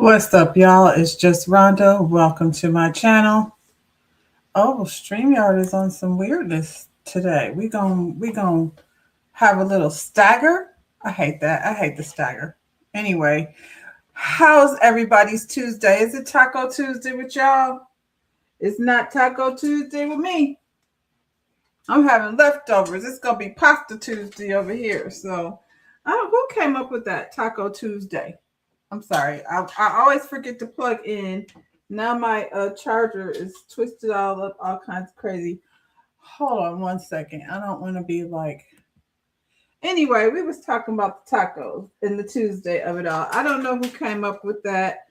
What's up, y'all? It's just Rhonda. Welcome to my channel. Oh, StreamYard is on some weirdness today. We gon' have a little stagger. I hate that. I hate the stagger. Anyway, how's everybody's Tuesday? Is it Taco Tuesday with y'all? It's not Taco Tuesday with me. I'm having leftovers. It's gonna be Pasta Tuesday over here. So, who came up with that Taco Tuesday? I'm sorry. I always forget to plug in. Now my charger is twisted all up, all kinds of crazy. Hold on one second. I don't want to be like. Anyway, we was talking about the tacos and the Tuesday of it all. I don't know who came up with that.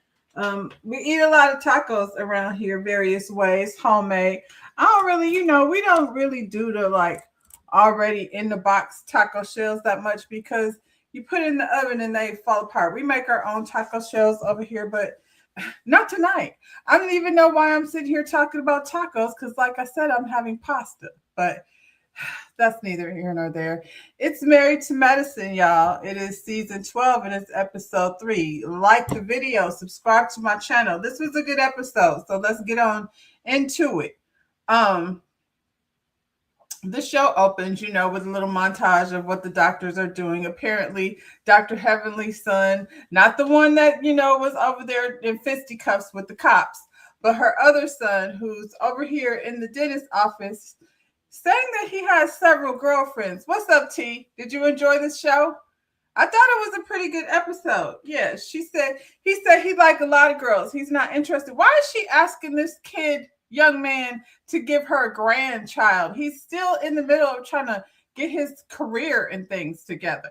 We eat a lot of tacos around here, various ways, homemade. I don't really, we don't really do the like already in the box taco shells that much because you put it in the oven and they fall apart. We make our own taco shells over here, but not tonight. I don't even know why I'm sitting here talking about tacos because, like I said, I'm having pasta. But that's neither here nor there. It's Married to Medicine, y'all. It is season 12 and it's episode 3. Like the video, subscribe to my channel. This was a good episode, so let's get on into it. The show opens, with a little montage of what the doctors are doing. Apparently, Dr. Heavenly's son, not the one that, was over there in fisticuffs with the cops, but her other son, who's over here in the dentist office, saying that he has several girlfriends. What's up, T? Did you enjoy this show? I thought it was a pretty good episode. Yeah, he said he liked a lot of girls. He's not interested. Why is she asking this young man, to give her a grandchild? He's still in the middle of trying to get his career and things together.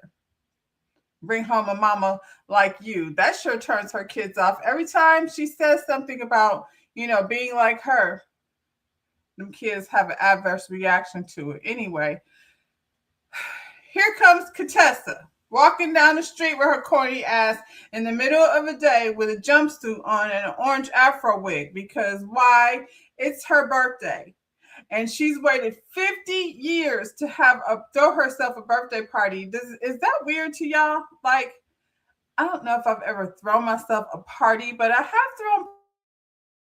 Bring home a mama like you. That sure turns her kids off. Every time she says something about, being like her, them kids have an adverse reaction to it. Anyway, here comes Contessa walking down the street with her corny ass in the middle of a day with a jumpsuit on and an orange afro wig. Because why? It's her birthday. And she's waited 50 years to throw herself a birthday party. Is that weird to y'all? Like, I don't know if I've ever thrown myself a party, but I have thrown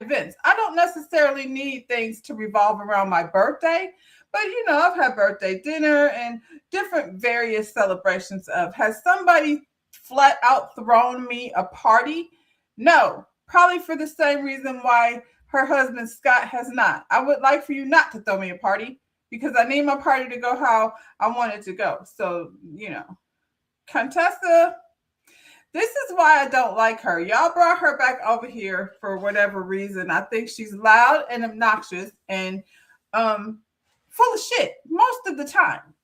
events. I don't necessarily need things to revolve around my birthday, but I've had birthday dinner and different various celebrations of. Has somebody flat out thrown me a party? No, probably for the same reason why her husband Scott has not. I would like for you not to throw me a party because I need my party to go how I want it to go. So, Contessa, this is why I don't like her. Y'all brought her back over here for whatever reason. I think she's loud and obnoxious and full of shit most of the time,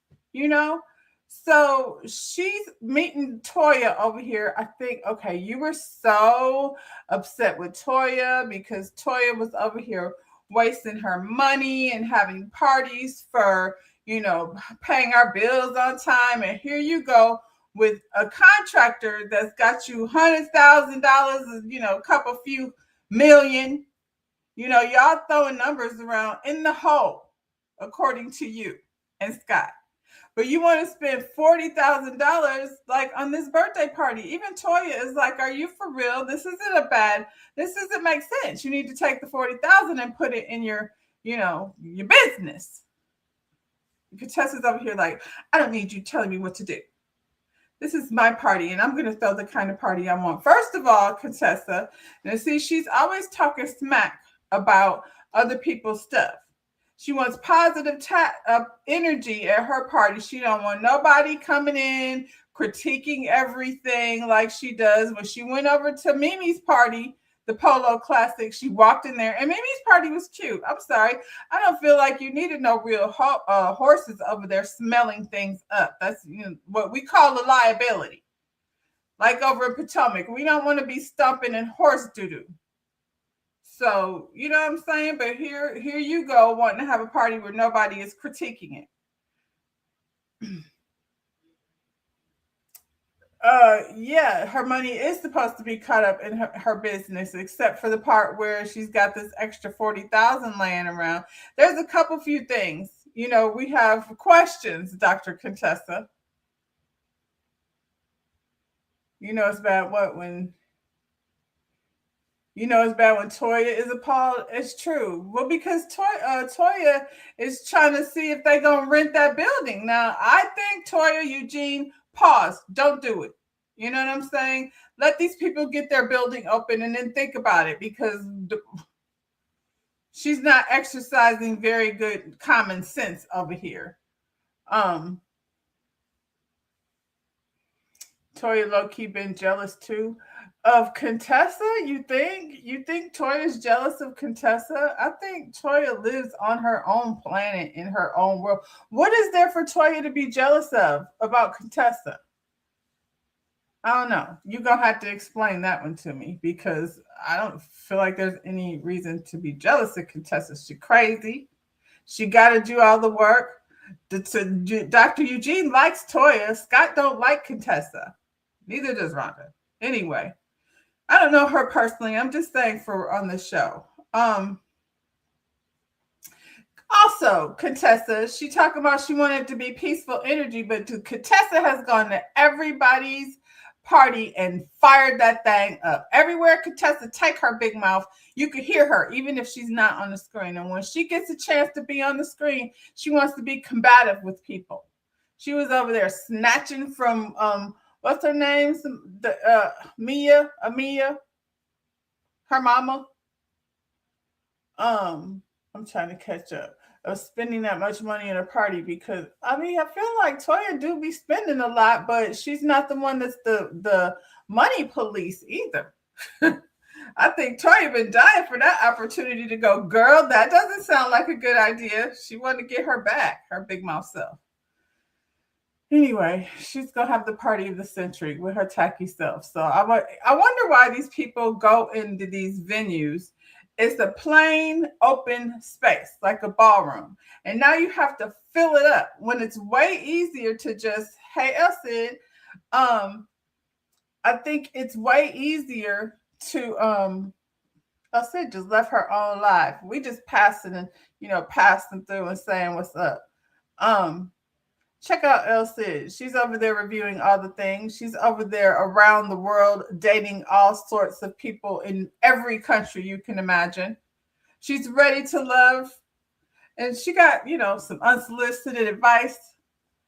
So she's meeting Toya over here. I think, okay, you were so upset with Toya because Toya was over here wasting her money and having parties for, paying our bills on time. And here you go with a contractor that's got you $100,000, a couple few million. Y'all throwing numbers around in the hole, according to you and Scott. But you want to spend $40,000 like on this birthday party. Even Toya is like, "Are you for real? This doesn't make sense. You need to take the $40,000 and put it in your business." Contessa's over here like, "I don't need you telling me what to do. This is my party, and I'm going to throw the kind of party I want." First of all, Contessa, now see, she's always talking smack about other people's stuff. She wants positive energy at her party. She don't want nobody coming in critiquing everything like she does. When she went over to Mimi's party, the Polo Classic, she walked in there, and Mimi's party was cute. I'm sorry. I don't feel like you needed no real horses over there smelling things up. That's what we call a liability. Like over in Potomac, we don't want to be stomping in horse doo-doo. So, you know what I'm saying? But here you go wanting to have a party where nobody is critiquing it. Yeah, her money is supposed to be caught up in her business, except for the part where she's got this extra 40,000 laying around. There's a couple few things. We have questions, Dr. Contessa. It's bad when You know, it's bad when Toya is appalled. It's true. Well, because Toya is trying to see if they gonna rent that building. Now, I think Toya Eugene, pause. Don't do it. You know what I'm saying? Let these people get their building open and then think about it, because she's not exercising very good common sense over here. Um, Toya low key been jealous too of Contessa. You think? You think Toya's jealous of Contessa? I think Toya lives on her own planet in her own world. What is there for Toya to be jealous of about Contessa? I don't know. You're gonna have to explain that one to me, because I don't feel like there's any reason to be jealous of Contessa. She crazy. She got to do all the work. Dr. Eugene likes Toya. Scott don't like Contessa. Neither does Rhonda. Anyway, I don't know her personally. I'm just saying for on the show. Also, Contessa, she talked about she wanted to be peaceful energy, but Contessa has gone to everybody's party and fired that thing up. Everywhere Contessa take her big mouth, you could hear her, even if she's not on the screen. And when she gets a chance to be on the screen, she wants to be combative with people. She was over there snatching from what's her name? Amia, her mama. I'm trying to catch up of spending that much money in a party, because I mean I feel like Toya do be spending a lot, but she's not the one that's the money police either. I think Toya been dying for that opportunity to go, girl, that doesn't sound like a good idea. She wanted to get her back, her big mouth self. Anyway, she's gonna have the party of the century with her tacky self. So I wonder why these people go into these venues. It's a plain open space like a ballroom, and now you have to fill it up when it's way easier to just, hey Elsid, I think it's way easier to Elsid just left her own life. We just passing and passing through and saying what's up. Check out El Cid. She's over there reviewing all the things. She's over there around the world dating all sorts of people in every country you can imagine. She's ready to love. And she got, some unsolicited advice,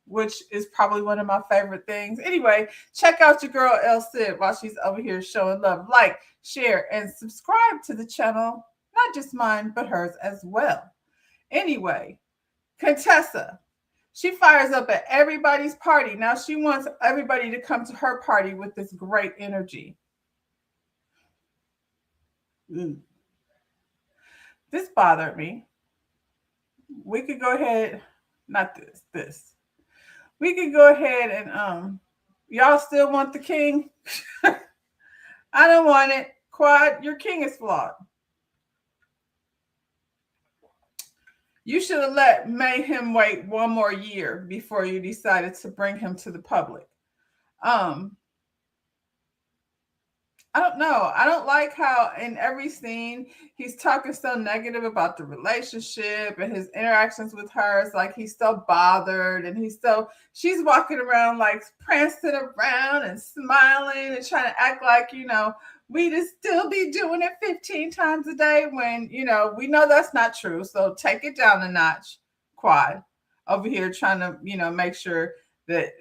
which is probably one of my favorite things. Anyway, check out your girl El Cid while she's over here showing love. Like, share, and subscribe to the channel. Not just mine, but hers as well. Anyway, Contessa. She fires up at everybody's party. Now she wants everybody to come to her party with this great energy. This bothered me. We could go ahead, not this. We could go ahead and y'all still want the king? I don't want it. Quad, your king is flawed. You should have made him wait one more year before you decided to bring him to the public. I don't know. I don't like how in every scene he's talking so negative about the relationship and his interactions with her. It's like he's so bothered, and she's walking around like prancing around and smiling and trying to act like, we just still be doing it 15 times a day when, we know that's not true. So take it down a notch, Quad, over here trying to, make sure that,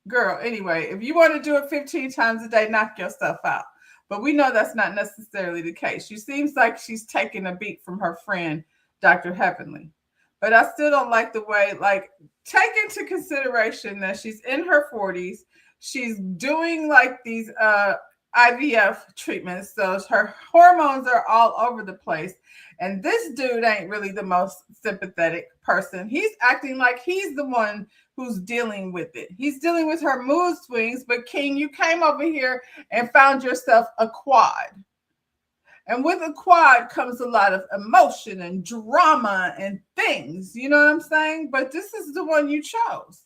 girl, anyway, if you want to do it 15 times a day, knock yourself out. But we know that's not necessarily the case. She seems like she's taking a beat from her friend, Dr. Heavenly. But I still don't like the way, take into consideration that she's in her 40s. She's doing like these IVF treatments, so her hormones are all over the place. And this dude ain't really the most sympathetic person. He's acting like he's the one who's dealing with it. He's dealing with her mood swings. But King, you came over here and found yourself a quad. And with a quad comes a lot of emotion and drama and things. You know what I'm saying? But this is the one you chose.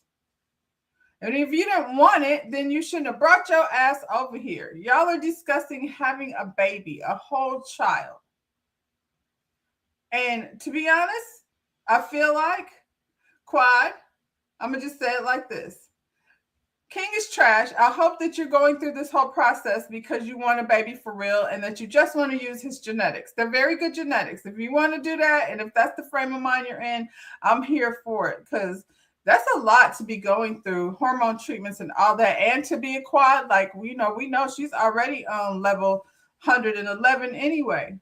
And if you didn't want it, then you shouldn't have brought your ass over here. Y'all are discussing having a baby, a whole child. And to be honest, I feel like, Quad, I'm going to just say it like this. King is trash. I hope that you're going through this whole process because you want a baby for real and that you just want to use his genetics. They're very good genetics. If you want to do that, and if that's the frame of mind you're in, I'm here for it, because that's a lot to be going through, hormone treatments and all that, and to be a quad. Like, we know she's already on level 111 anyway,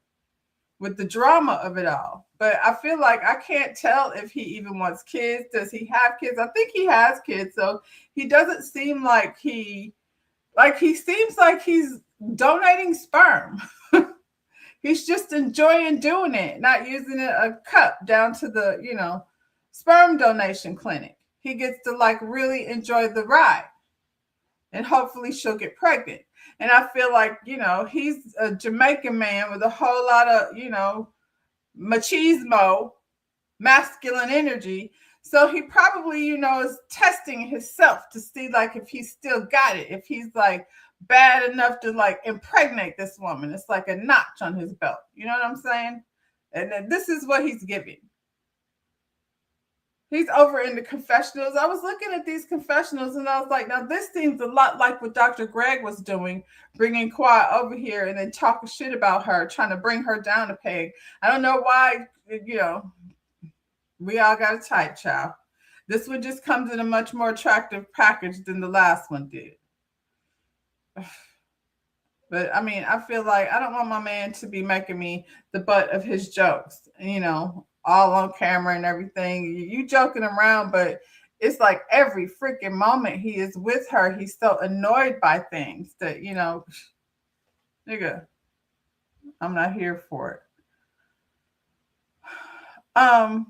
with the drama of it all. But I feel like I can't tell if he even wants kids. Does he have kids? I think he has kids. So he doesn't seem like he seems like he's donating sperm. He's just enjoying doing it, not using a cup down to the, sperm donation clinic. He gets to like really enjoy the ride, and hopefully she'll get pregnant. And I feel like, he's a Jamaican man with a whole lot of, machismo, masculine energy. So he probably, is testing himself to see like if he's still got it, if he's like bad enough to like impregnate this woman. It's like a notch on his belt. You know what I'm saying? And then this is what he's giving. He's over in the confessionals. I was looking at these confessionals and I was like, now this seems a lot like what Dr. Greg was doing, bringing Quad over here and then talking shit about her, trying to bring her down a peg. I don't know why, we all got a type, child. This one just comes in a much more attractive package than the last one did. But I mean, I feel like I don't want my man to be making me the butt of his jokes, all on camera and everything. You joking around, but it's like every freaking moment he is with her, he's so annoyed by things that, nigga, I'm not here for it.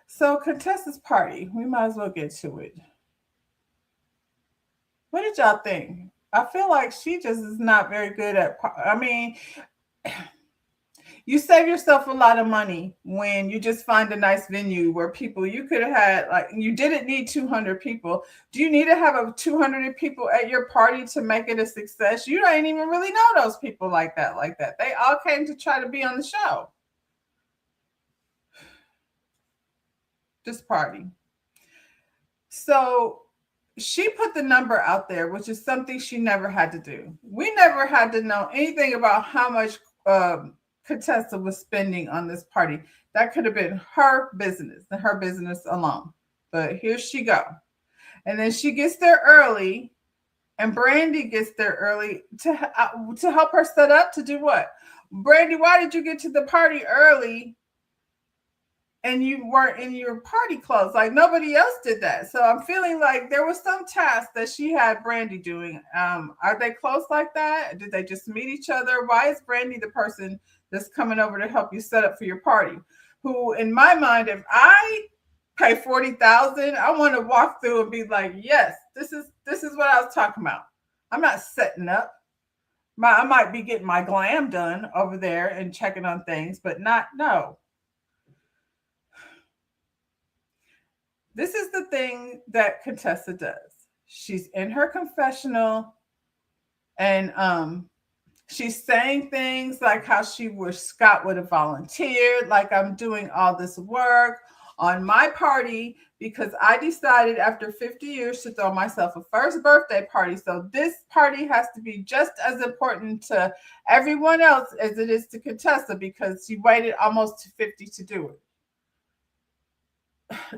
So Contessa's party, we might as well get to it. What did y'all think? I feel like she just is not very good at, I mean, you save yourself a lot of money when you just find a nice venue where people, you could have had, like, you didn't need 200 people. Do you need to have a 200 people at your party to make it a success? You don't even really know those people like that. They all came to try to be on the show. This party. So she put the number out there, which is something she never had to do. We never had to know anything about how much Contessa was spending on this party. That could have been her business and her business alone. But here she go. And then she gets there early, and Brandy gets there early to help her set up to do what? Brandy, why did you get to the party early and you weren't in your party clothes? Like, nobody else did that. So I'm feeling like there was some task that she had Brandy doing. Are they close like that? Did they just meet each other? Why is Brandy the person that's coming over to help you set up for your party? Who, in my mind, if I pay $40,000, I want to walk through and be like, yes, this is what I was talking about. I'm not setting up. I might be getting my glam done over there and checking on things, but no. This is the thing that Contessa does. She's in her confessional and she's saying things like how she wished Scott would have volunteered, like I'm doing all this work on my party because I decided after 50 years to throw myself a first birthday party. So this party has to be just as important to everyone else as it is to Contessa because she waited almost to 50 to do it.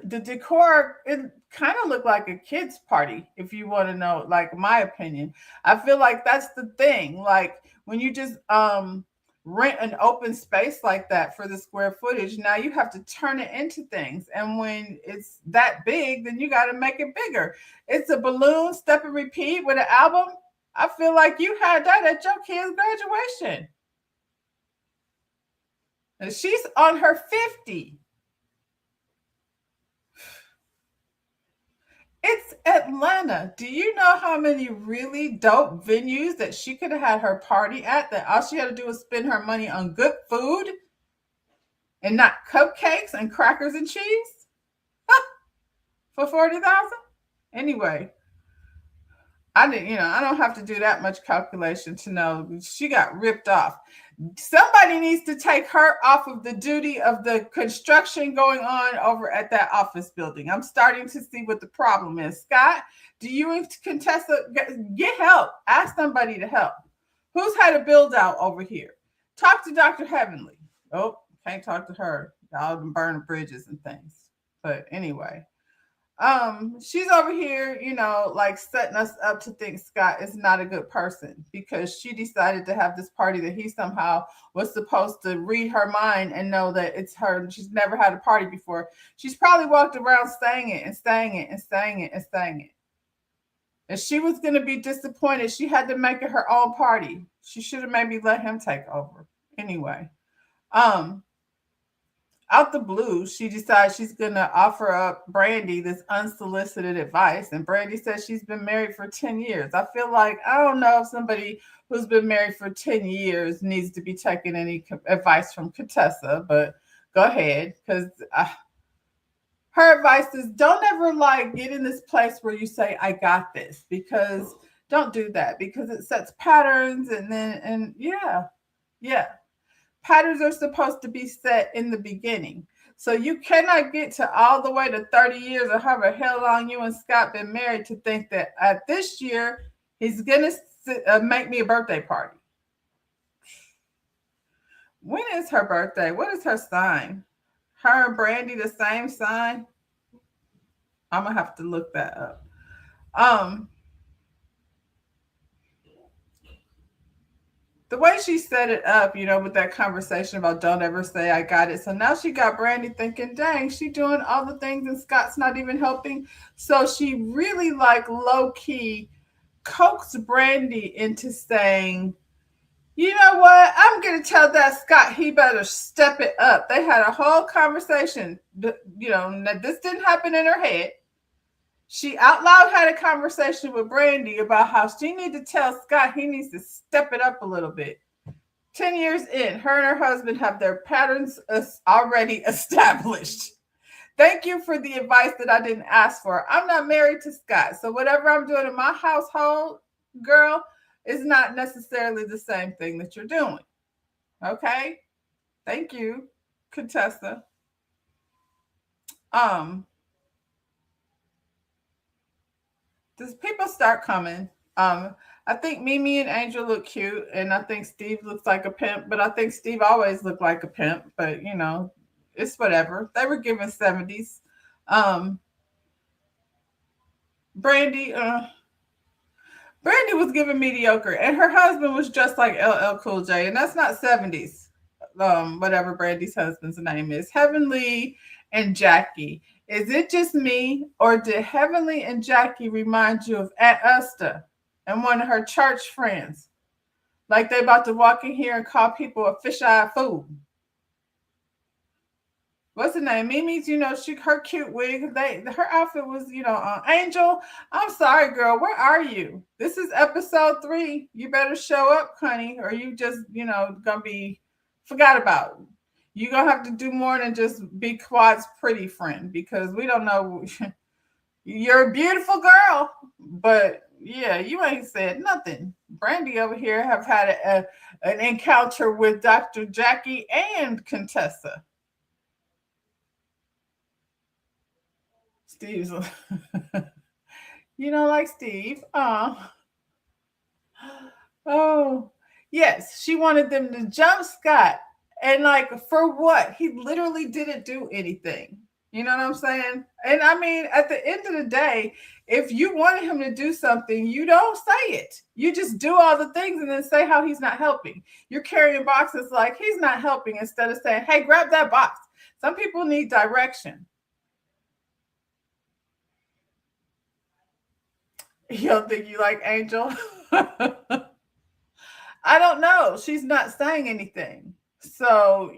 The decor, it kind of looked like a kid's party, if you want to know, like, my opinion. I feel like that's the thing. Like, when you just rent an open space like that for the square footage, now you have to turn it into things. And when it's that big, then you got to make it bigger. It's a balloon step and repeat with an album. I feel like you had that at your kid's graduation. And she's on her 50. It's Atlanta. Do you know how many really dope venues that she could have had her party at, that all she had to do was spend her money on good food and not cupcakes and crackers and cheese for $40,000? Anyway, I don't have to do that much calculation to know she got ripped off. Somebody needs to take her off of the duty of the construction going on over at that office building. I'm starting to see what the problem is. Scott, do you and Contessa get help? Ask somebody to help. Who's had a build out over here? Talk to Dr. Heavenly. Oh, can't talk to her. Y'all burn bridges and things. But anyway, she's over here, like setting us up to think Scott is not a good person because she decided to have this party that he somehow was supposed to read her mind and know that it's her. She's never had a party before. She's probably walked around saying it and saying it and saying it and saying it. If she was going to be disappointed, she had to make it her own party. She should have maybe let him take over. Anyway, out the blue, she decides she's going to offer up Brandy this unsolicited advice. And Brandy says she's been married for 10 years. I feel like, I don't know if somebody who's been married for 10 years needs to be taking any advice from Contessa, but go ahead. Because her advice is don't ever get in this place where you say, I got this, because don't do that, because it sets patterns. And yeah. Patterns are supposed to be set in the beginning. So you cannot get to all the way to 30 years or however hell long you and Scott been married to think that at this year, he's going to make me a birthday party. When is her birthday? What is her sign? Her and Brandy the same sign? I'm going to have to look that up. The way she set it up, with that conversation about don't ever say I got it. So now she got Brandy thinking, dang, she doing all the things and Scott's not even helping. So she really low key coaxed Brandy into saying, you know what? I'm going to tell that Scott he better step it up. They had a whole conversation. This didn't happen in her head. She out loud had a conversation with Brandy about how she needs to tell Scott he needs to step it up a little bit. 10 years in, her and her husband have their patterns already established. Thank you for the advice that I didn't ask for. I'm not married to Scott, so whatever I'm doing in my household, girl, is not necessarily the same thing that you're doing. Okay? Thank you, Contessa. Does people start coming? I think Mimi and Angel look cute, and I think Steve looks like a pimp, but I think Steve always looked like a pimp, but it's whatever. They were given 70s. Brandy was given mediocre, and her husband was just like LL Cool J, and that's not 70s. Whatever Brandy's husband's name is. Heavenly and Jackie. Is it just me, or did Heavenly and Jackie remind you of Aunt Usta and one of her church friends? Like they about to walk in here and call people a fish-eyed fool. What's her name? Mimi's, her cute wig. Her outfit was, Angel. I'm sorry, girl. Where are you? This is episode 3. You better show up, honey, or you just, gonna be forgot about. You're going to have to do more than just be Quad's pretty friend, because we don't know. You're a beautiful girl, but yeah, you ain't said nothing. Brandy over here have had an encounter with Dr. Jackie and Contessa. Steve's, you don't like Steve? Oh, yes, she wanted them to jump Scott. And for what? He literally didn't do anything. You know what I'm saying? And I mean, at the end of the day, if you wanted him to do something, you don't say it. You just do all the things and then say how he's not helping. You're carrying boxes like he's not helping instead of saying, hey, grab that box. Some people need direction. You don't think you like Angel? I don't know. She's not saying anything. So,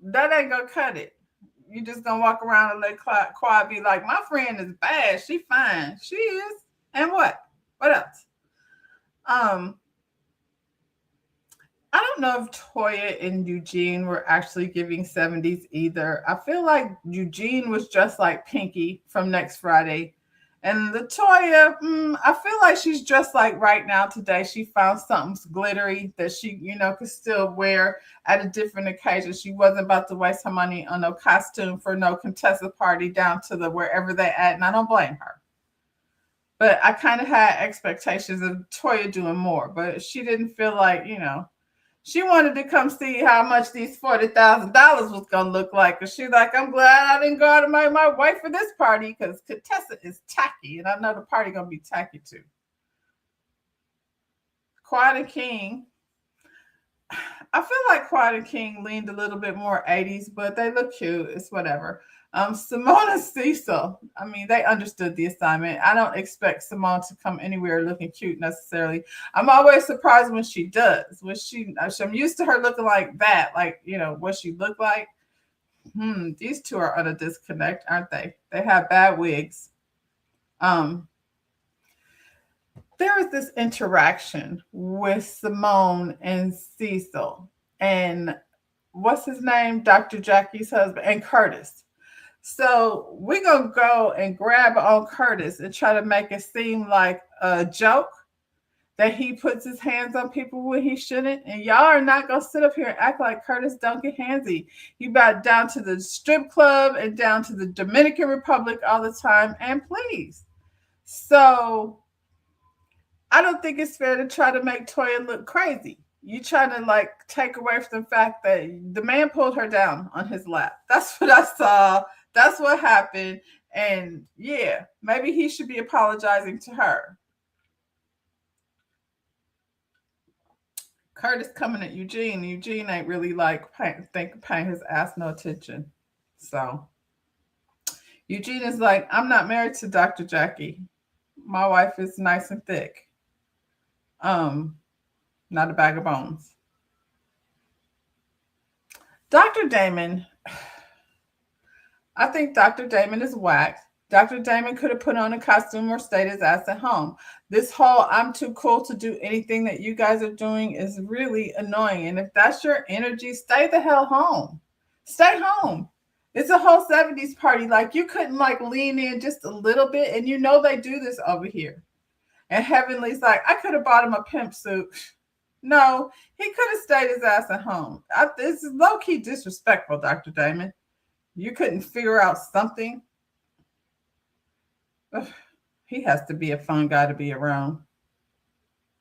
that ain't gonna cut it. You just gonna walk around and let Quad be like, my friend is bad. She fine. She is. And what? What else? I don't know if Toya and Eugene were actually giving 70s either. I feel like Eugene was just like Pinky from Next Friday. And Latoya, I feel like she's dressed like right now today. She found something glittery that she, could still wear at a different occasion. She wasn't about to waste her money on no costume for no contested party down to the wherever they at, and I don't blame her. But I kind of had expectations of Toya doing more, but she didn't feel like, she wanted to come see how much these $40,000 was gonna look like. Cause she's like, I'm glad I didn't go out of my way for this party because Contessa is tacky, and I know the party gonna be tacky too. Quiet and King. I feel like Quiet and King leaned a little bit more 80s, but they look cute. It's whatever. Simone and Cecil. I mean, they understood the assignment. I don't expect Simone to come anywhere looking cute necessarily. I'm always surprised when she does. I'm used to her looking like that, like what she looked like. These two are on a disconnect, aren't they? They have bad wigs. There was this interaction with Simone and Cecil and what's his name? Dr. Jackie's husband and Curtis. So we're going to go and grab on Curtis and try to make it seem like a joke that he puts his hands on people when he shouldn't. And y'all are not going to sit up here and act like Curtis don't get handsy. He got down to the strip club and down to the Dominican Republic all the time. And please. So I don't think it's fair to try to make Toya look crazy. You trying to take away from the fact that the man pulled her down on his lap. That's what I saw. That's what happened. And yeah, maybe he should be apologizing to her. Curtis coming at Eugene. Eugene ain't really paying his ass no attention. So Eugene is like, I'm not married to Dr. Jackie. My wife is nice and thick. Not a bag of bones. Dr. Damon, I think Dr. Damon is whack. Dr. Damon could have put on a costume or stayed his ass at home. This whole I'm too cool to do anything that you guys are doing is really annoying. And if that's your energy, stay the hell home. Stay home. It's a whole 70s party. You couldn't lean in just a little bit. And they do this over here. And Heavenly's like, I could have bought him a pimp suit. No, he could have stayed his ass at home. This is low-key disrespectful, Dr. Damon. You couldn't figure out something? Ugh, he has to be a fun guy to be around.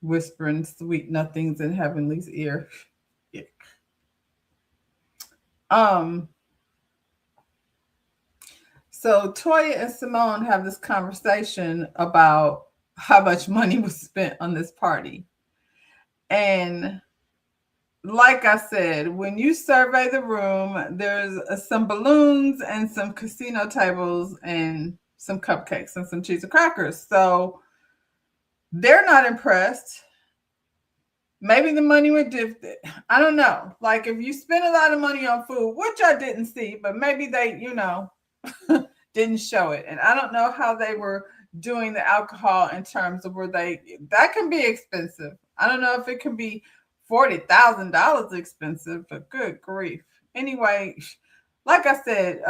Whispering sweet nothings in Heavenly's ear. Yeah. So Toya and Simone have this conversation about how much money was spent on this party. And like I said, when you survey the room, there's some balloons and some casino tables and some cupcakes and some cheese and crackers. So they're not impressed. Maybe the money went different. I don't know. If you spend a lot of money on food, which I didn't see, but maybe they, didn't show it. And I don't know how they were doing the alcohol in terms of that can be expensive. I don't know if it can be $40,000 expensive, but good grief. Anyway, like I said,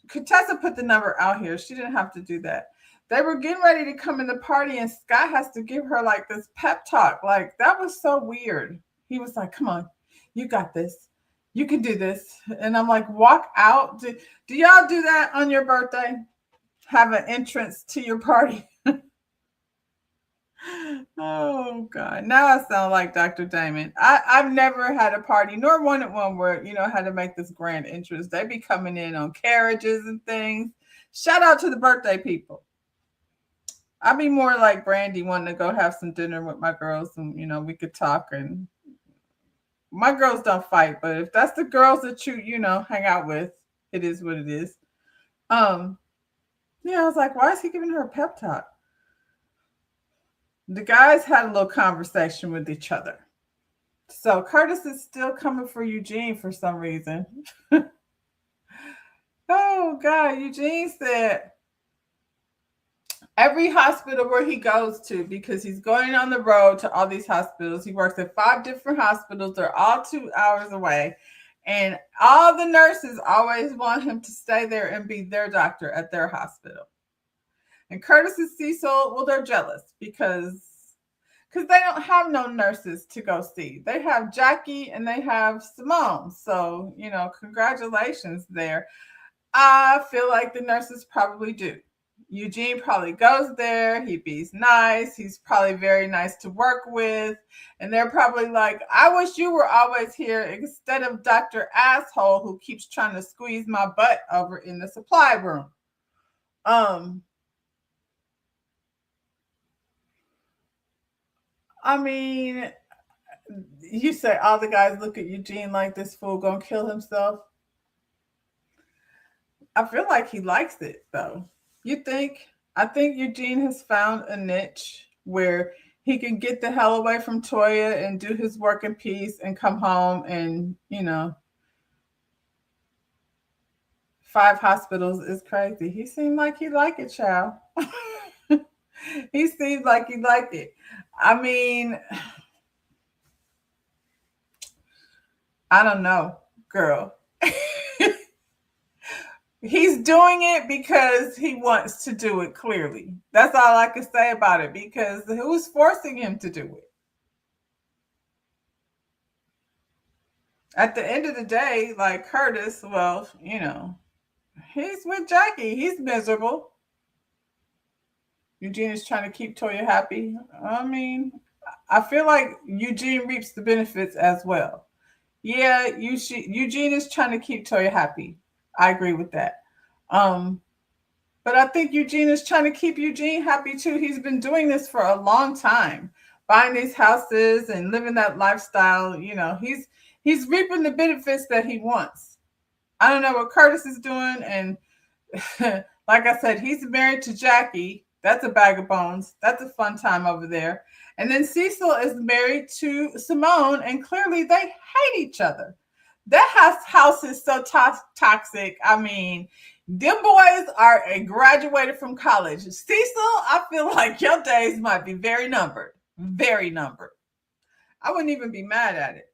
Contessa put the number out here. She didn't have to do that. They were getting ready to come in the party, and Scott has to give her this pep talk. That was so weird. He was like, come on, you got this. You can do this. And I'm like, walk out. Do y'all do that on your birthday? Have an entrance to your party? Oh God! Now I sound like Dr. Damon. I've never had a party, nor wanted one where had to make this grand entrance. They be coming in on carriages and things. Shout out to the birthday people. I'd be more like Brandy, wanting to go have some dinner with my girls, and we could talk. And my girls don't fight, but if that's the girls that you hang out with, it is what it is. Yeah, I was like, why is he giving her a pep talk? The guys had a little conversation with each other. So Curtis is still coming for Eugene for some reason. Oh God, Eugene said every hospital where he goes to, because he's going on the road to all these hospitals. He works at 5 different hospitals. They're all 2 hours away. And all the nurses always want him to stay there and be their doctor at their hospital. And Curtis and Cecil, well, they're jealous because they don't have no nurses to go see. They have Jackie and they have Simone. So, congratulations there. I feel like the nurses probably do. Eugene probably goes there. He's nice. He's probably very nice to work with. And they're probably like, I wish you were always here instead of Dr. Asshole who keeps trying to squeeze my butt over in the supply room. I mean, you say all the guys look at Eugene like this fool gonna kill himself. I feel like he likes it though. You think? I think Eugene has found a niche where he can get the hell away from Toya and do his work in peace and come home and, 5 hospitals is crazy. He seemed like he liked it, child. He seemed like he liked it. I mean, I don't know, girl. He's doing it because he wants to do it, clearly. That's all I can say about it, because who's forcing him to do it? At the end of the day, like Curtis, well, he's with Jackie. He's miserable. Eugene is trying to keep Toya happy. I mean, I feel like Eugene reaps the benefits as well. Yeah, Eugene is trying to keep Toya happy. I agree with that. Um, but I think Eugene is trying to keep Eugene happy too. He's been doing this for a long time, buying these houses and living that lifestyle. He's reaping the benefits that he wants. I don't know what Curtis is doing, and like I said, he's married to Jackie. That's a bag of bones. That's a fun time over there. And then Cecil is married to Simone, and clearly they hate each other. That house is so toxic. I mean, them boys are graduated from college. Cecil, I feel like your days might be very numbered. Very numbered. I wouldn't even be mad at it.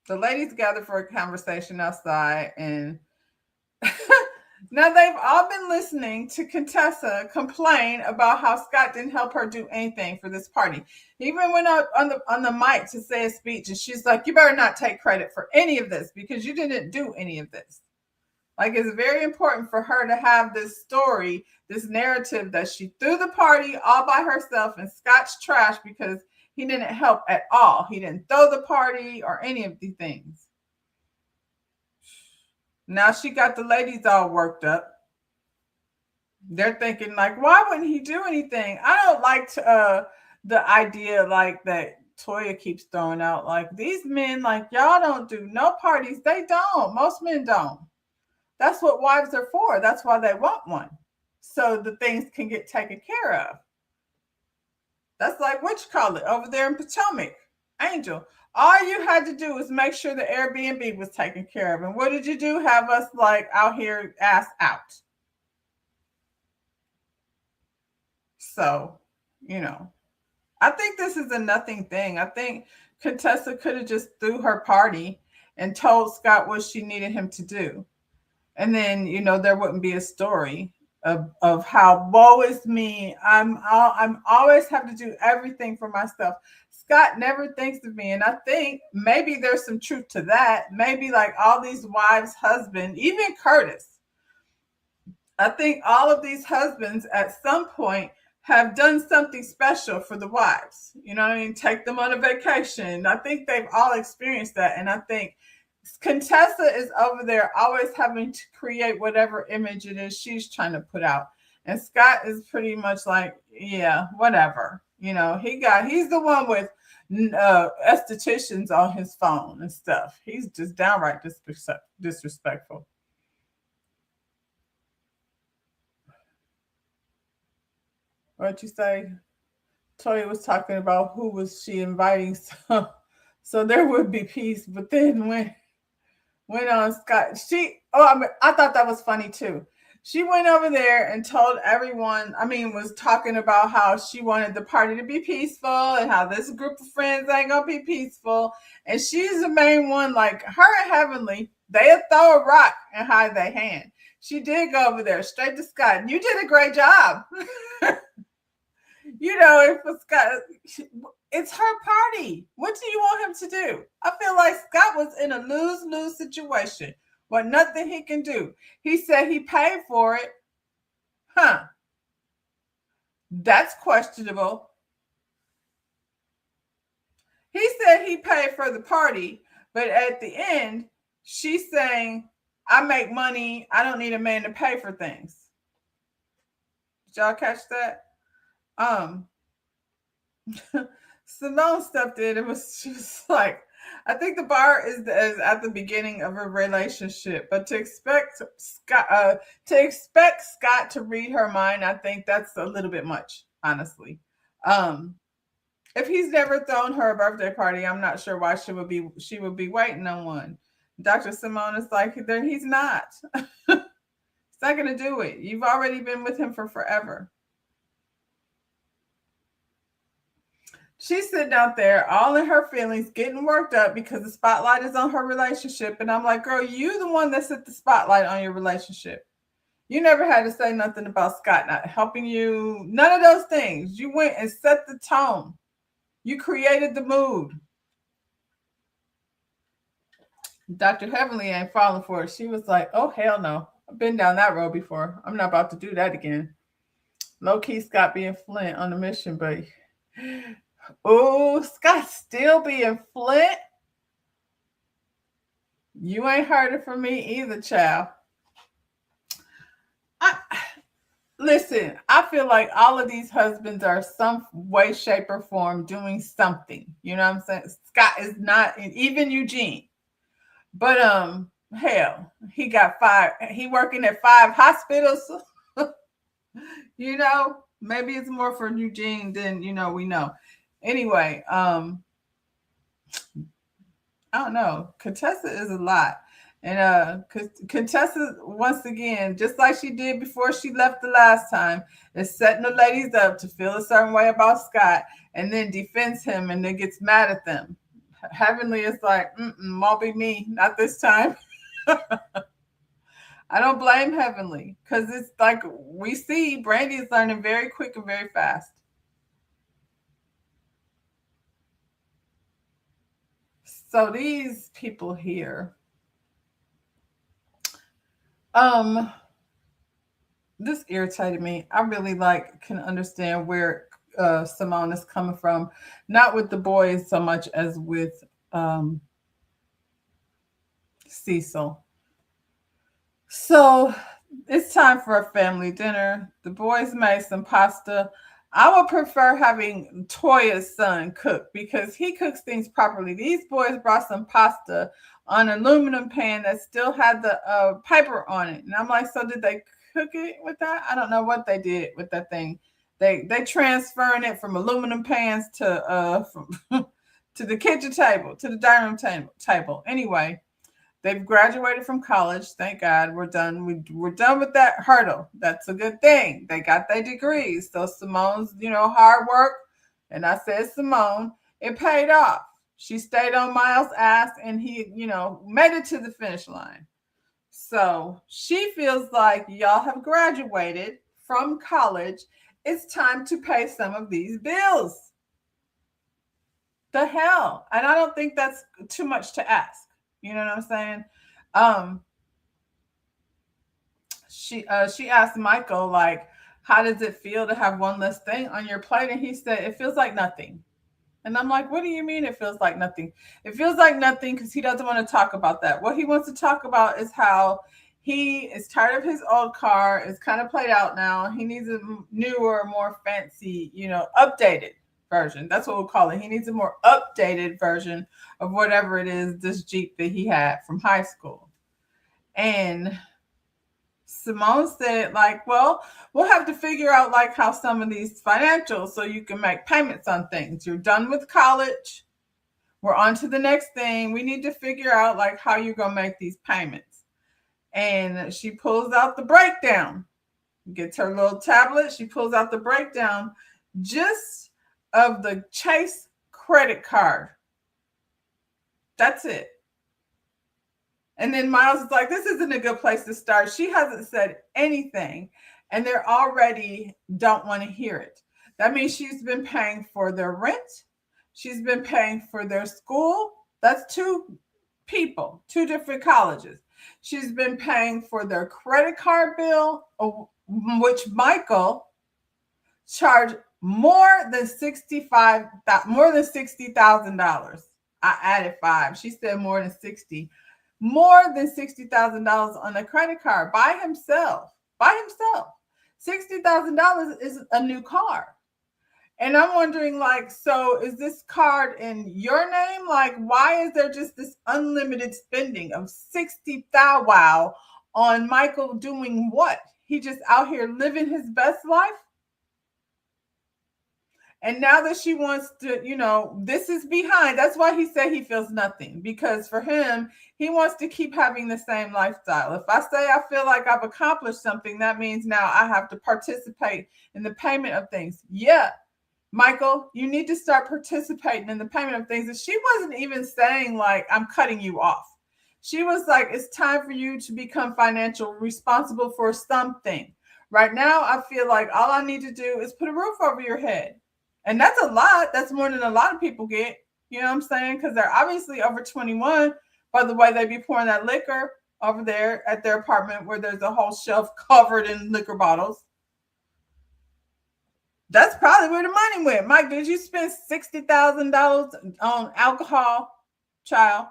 The ladies gather for a conversation outside, and now they've all been listening to Contessa complain about how Scott didn't help her do anything for this party. He even went out on the mic to say a speech, and she's like, "You better not take credit for any of this because you didn't do any of this." Like, it's very important for her to have this story, this narrative that she threw the party all by herself and Scott's trash because he didn't help at all. He didn't throw the party or any of the things. Now she got the ladies all worked up. They're thinking like, why wouldn't he do anything? I don't like the idea like that Toya keeps throwing out. Like, these men, like, y'all don't do no parties. They don't. Most men don't. That's what wives are for. That's why they want one. So the things can get taken care of. That's like what you call it over there in Potomac. Angel, all you had to do was make sure the Airbnb was taken care of. And what did you do? Have us like out here ass out. So, I think this is a nothing thing. I think Contessa could have just threw her party and told Scott what she needed him to do. And then, there wouldn't be a story of how, woe is me. I'm always have to do everything for myself. Scott never thinks of me. And I think maybe there's some truth to that. Maybe like all these wives' husbands, even Curtis. I think all of these husbands at some point have done something special for the wives. You know what I mean? Take them on a vacation. I think they've all experienced that. And I think Contessa is over there always having to create whatever image it is she's trying to put out. And Scott is pretty much like, yeah, whatever. He's the one with estheticians on his phone and stuff. He's just downright disrespectful. What'd you say? Toya was talking about who was she inviting, so there would be peace. But then went on Scott. I thought that was funny too. She went over there and told everyone, was talking about how she wanted the party to be peaceful and how this group of friends ain't gonna be peaceful. And she's the main one, like her and Heavenly, They'll throw a rock and hide their hand. She did go over there straight to Scott. You did a great job. If Scott, it's her party. What do you want him to do? I feel like Scott was in a lose-lose situation. But nothing he can do. He said he paid for it. Huh. That's questionable. He said he paid for the party, but at the end, she's saying, I make money. I don't need a man to pay for things. Did y'all catch that? Simone stepped in and she was like, I think the bar is at the beginning of a relationship, but to expect Scott to read her mind, I think that's a little bit much, honestly. If he's never thrown her a birthday party, I'm not sure why she would be waiting on one. Dr. Simone is like, then he's not. He's not going to do it. You've already been with him for forever. She's sitting out there all in her feelings, getting worked up because the spotlight is on her relationship. And I'm like, girl, you the one that set the spotlight on your relationship. You never had to say nothing about Scott not helping you. None of those things. You went and set the tone. You created the mood. Dr. Heavenly ain't falling for it. She was like, oh, hell no. I've been down that road before. I'm not about to do that again. Low-key Scott being Flint on the mission, but oh, Scott still being Flint. You ain't heard it from me either, child. Listen, I feel like all of these husbands are some way, shape, or form doing something. You know what I'm saying? Scott is not, even Eugene. But hell, he got 5. He working at 5 hospitals. Maybe it's more for Eugene than we know. Anyway, I don't know. Contessa is a lot. And Contessa, once again, just like she did before she left the last time, is setting the ladies up to feel a certain way about Scott and then defends him and then gets mad at them. Heavenly is like, won't be me, not this time. I don't blame Heavenly because it's like we see Brandy is learning very quick and very fast. So these people here, this irritated me. I really can understand where Simone is coming from, not with the boys so much as with Cecil. So it's time for a family dinner. The boys made some pasta. I would prefer having Toya's son cook because he cooks things properly. These boys brought some pasta on an aluminum pan that still had the paper on it. And I'm like, so did they cook it with that? I don't know what they did with that thing. They transferring it from aluminum pans to to the kitchen table, to the dining room table. Anyway, they've graduated from college. Thank God. We're done. We're done with that hurdle. That's a good thing. They got their degrees. So Simone's, hard work. And I said, Simone, it paid off. She stayed on Miles' ass and he, made it to the finish line. So she feels like y'all have graduated from college. It's time to pay some of these bills. The hell. And I don't think that's too much to ask. You know what I'm saying? She asked Michael, how does it feel to have one less thing on your plate? And he said, it feels like nothing. And I'm like, what do you mean it feels like nothing? It feels like nothing because he doesn't want to talk about that. What he wants to talk about is how he is tired of his old car. It's kind of played out now. He needs a newer, more fancy, updated version. That's what we'll call it. He needs a more updated version of whatever it is, this Jeep that he had from high school. And Simone said, well, we'll have to figure out how some of these financials so you can make payments on things. You're done with college. We're on to the next thing. We need to figure out how you're going to make these payments. And she pulls out the breakdown, gets her little tablet. She pulls out the breakdown just of the Chase credit card. That's it. And then Miles is like, this isn't a good place to start. She hasn't said anything, and they're already don't want to hear it. That means she's been paying for their rent. She's been paying for their school. That's two people, two different colleges. She's been paying for their credit card bill, which Michael charged more than $60,000. I added five. She said more than 60. More than $60,000 on a credit card by himself. By himself. $60,000 is a new car. And I'm wondering, like, so is this card in your name? Like, why is there just this unlimited spending of 60,000 wow on Michael doing what? He just out here living his best life? And now that she wants to, this is behind. That's why he said he feels nothing, because for him, he wants to keep having the same lifestyle. If I say I feel like I've accomplished something, that means now I have to participate in the payment of things. Yeah, Michael, you need to start participating in the payment of things. And she wasn't even saying like, I'm cutting you off. She was like, it's time for you to become financially responsible for something. Right now, I feel like all I need to do is put a roof over your head. And that's a lot. That's more than a lot of people get. You know what I'm saying? Because they're obviously over 21 by the way they be pouring that liquor over there at their apartment where there's a whole shelf covered in liquor bottles. That's probably where the money went. Mike, did you spend $60,000 on alcohol, child?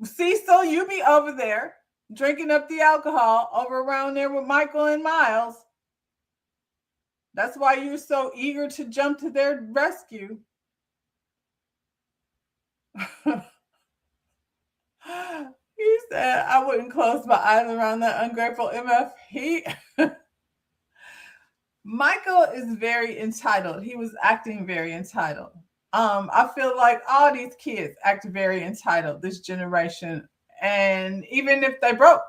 Cecil, you be over there drinking up the alcohol over around there with Michael and Miles. That's why you're so eager to jump to their rescue. He said, I wouldn't close my eyes around that ungrateful MF. Michael is very entitled. He was acting very entitled. I feel like all these kids act very entitled, this generation, and even if they broke.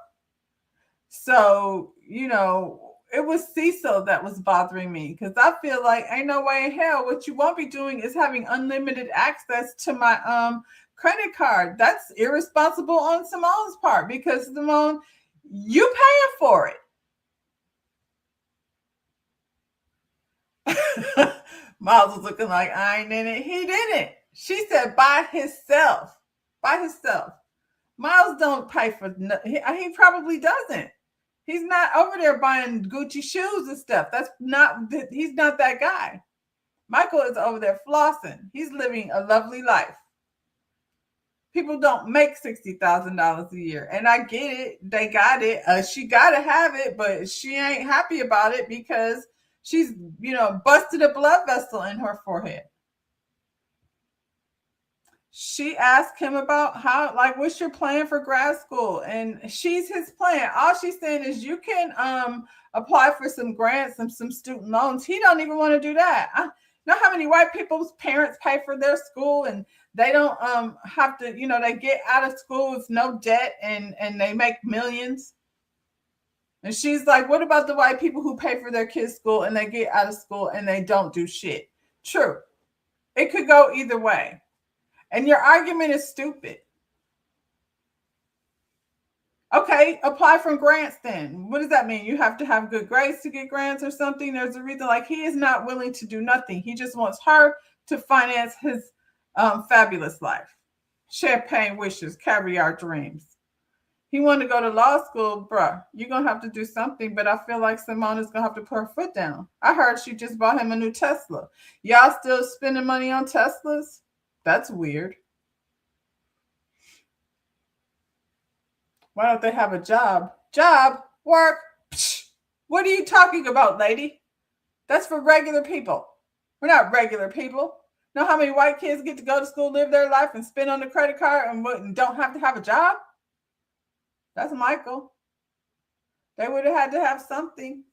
So, it was Cecil that was bothering me, because I feel like ain't no way in hell what you won't be doing is having unlimited access to my credit card. That's irresponsible on Simone's part, because Simone, you paying for it. Miles was looking like I ain't in it. He didn't. She said by himself. By himself. Miles don't pay for he probably doesn't. He's not over there buying Gucci shoes and stuff. He's not that guy. Michael is over there flossing. He's living a lovely life. People don't make $60,000 a year. And I get it. They got it. She got to have it, but she ain't happy about it because she's, busted a blood vessel in her forehead. She asked him about what's your plan for grad school? And she's his plan. All she's saying is you can apply for some grants and some student loans. He don't even want to do that. I know how many white people's parents pay for their school and they don't have to, they get out of school with no debt and they make millions. And she's like, what about the white people who pay for their kids' school and they get out of school and they don't do shit? True. It could go either way. And your argument is stupid. Okay, apply for grants then. What does that mean? You have to have good grades to get grants or something? There's a reason. Like, he is not willing to do nothing. He just wants her to finance his fabulous life. Champagne wishes, caviar dreams. He wanted to go to law school, bruh. You're going to have to do something, but I feel like Simone is going to have to put her foot down. I heard she just bought him a new Tesla. Y'all still spending money on Teslas? That's weird. Why don't they have a job? Job? Work? Psh, what are you talking about, lady? That's for regular people. We're not regular people. Know how many white kids get to go to school, live their life, and spend on the credit card and don't have to have a job? That's Michael. They would have had to have something.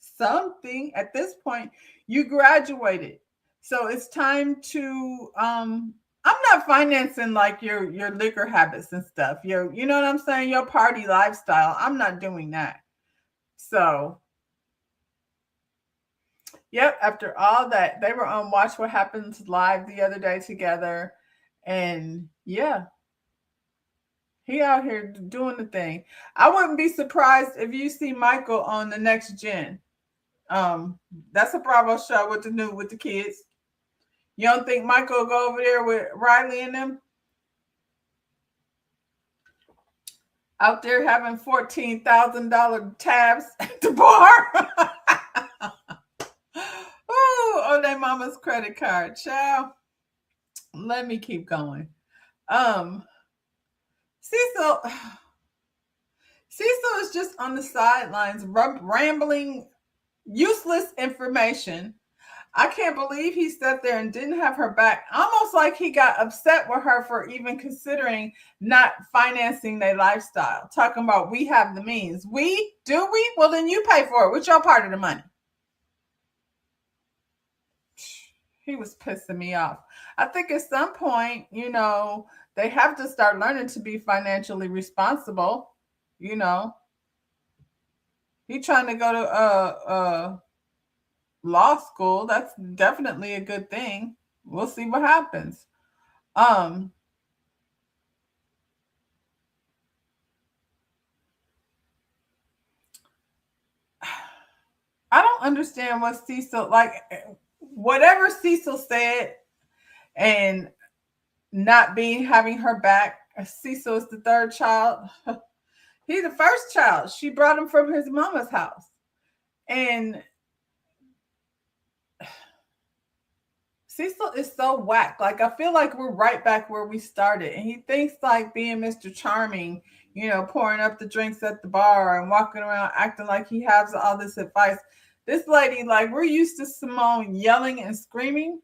Something. At this point, you graduated. So it's time to I'm not financing like your liquor habits and stuff. You know what I'm saying? Your party lifestyle. I'm not doing that. So, yep, after all that, they were on Watch What Happens Live the other day together. And yeah, He out here doing the thing. I wouldn't be surprised if you see Michael on the Next Gen. That's a Bravo show with the kids. You don't think Michael will go over there with Riley and them out there having $14,000 tabs at the bar? Ooh, on their mama's credit card, child. Let me keep going. Um, Cecil, Cecil is just on the sidelines, rambling useless information. I can't believe he sat there and didn't have her back. Almost like he got upset with her for even considering not financing their lifestyle. Talking about we have the means. We? Do we? Well, then you pay for it. What's your part of the money? He was pissing me off. I think at some point, they have to start learning to be financially responsible. You know, he trying to go to law school. That's definitely a good thing. We'll see what happens. Um, I don't understand what Cecil like. Whatever Cecil said, and not being having her back. Cecil is the third child. He's the first child. She brought him from his mama's house, and Cecil is so whack. Like, I feel like we're right back where we started. And he thinks like being Mr. Charming, pouring up the drinks at the bar and walking around acting like he has all this advice. This lady, like, we're used to Simone yelling and screaming.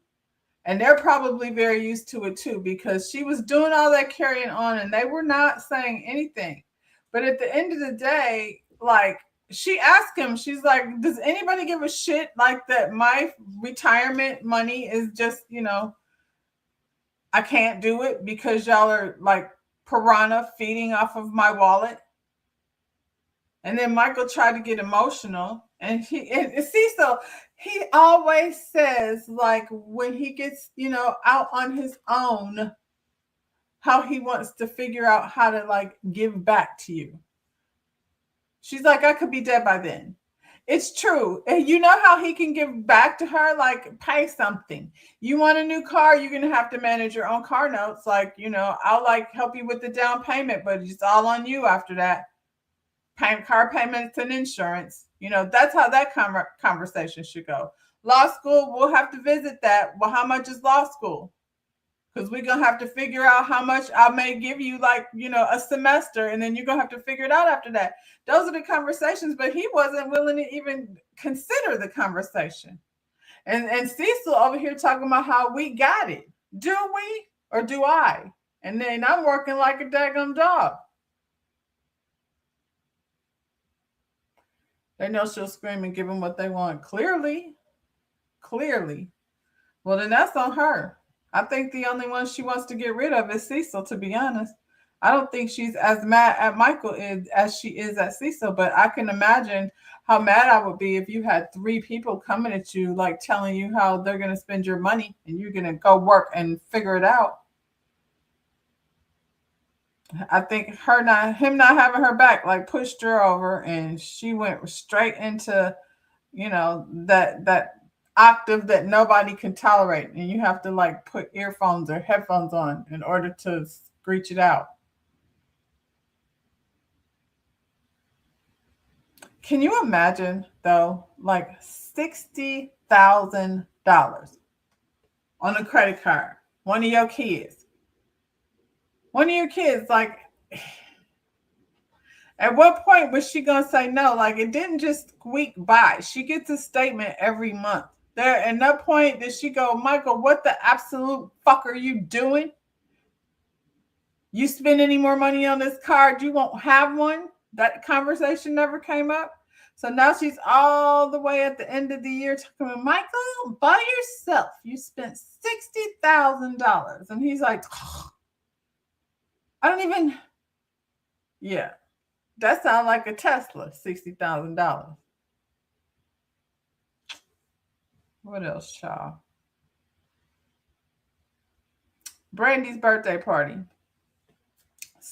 And they're probably very used to it too, because she was doing all that carrying on and they were not saying anything. But at the end of the day, like, she asked him, she's like, does anybody give a shit like that my retirement money is just, I can't do it because y'all are like piranha feeding off of my wallet? And then Michael tried to get emotional. And Cecil, he always says, like, when he gets, out on his own, how he wants to figure out how to, like, give back to you. She's like, I could be dead by then. It's true. And you know how he can give back to her? Like, pay something. You want a new car, you're going to have to manage your own car notes. Like, I'll, like, help you with the down payment, but it's all on you after that. Car payments and insurance. That's how that conversation should go. Law school, we'll have to visit that. Well, how much is law school? Because we're going to have to figure out how much I may give you, like, a semester, and then you're going to have to figure it out after that. Those are the conversations, but he wasn't willing to even consider the conversation. And Cecil over here talking about how we got it. Do we? Or do I? And then I'm working like a daggum dog. They know she'll scream and give them what they want. Clearly. Well, then that's on her. I think the only one she wants to get rid of is Cecil, to be honest. I don't think she's as mad at Michael as she is at Cecil, but I can imagine how mad I would be if you had 3 people coming at you, like, telling you how they're going to spend your money and you're going to go work and figure it out. I think him not having her back, like, pushed her over, and she went straight into, that octave that nobody can tolerate, and you have to, like, put earphones or headphones on in order to screech it out. Can you imagine, though, like, $60,000 on a credit card? One of your kids, like, at what point was she going to say no? Like, it didn't just squeak by. She gets a statement every month. There, at no point did she go, Michael, what the absolute fuck are you doing? You spend any more money on this card, you won't have one? That conversation never came up. So now she's all the way at the end of the year talking about, Michael, by yourself, you spent $60,000. And he's like, oh, I don't even, yeah. That sounds like a Tesla, $60,000. What else, child? Brandy's birthday party.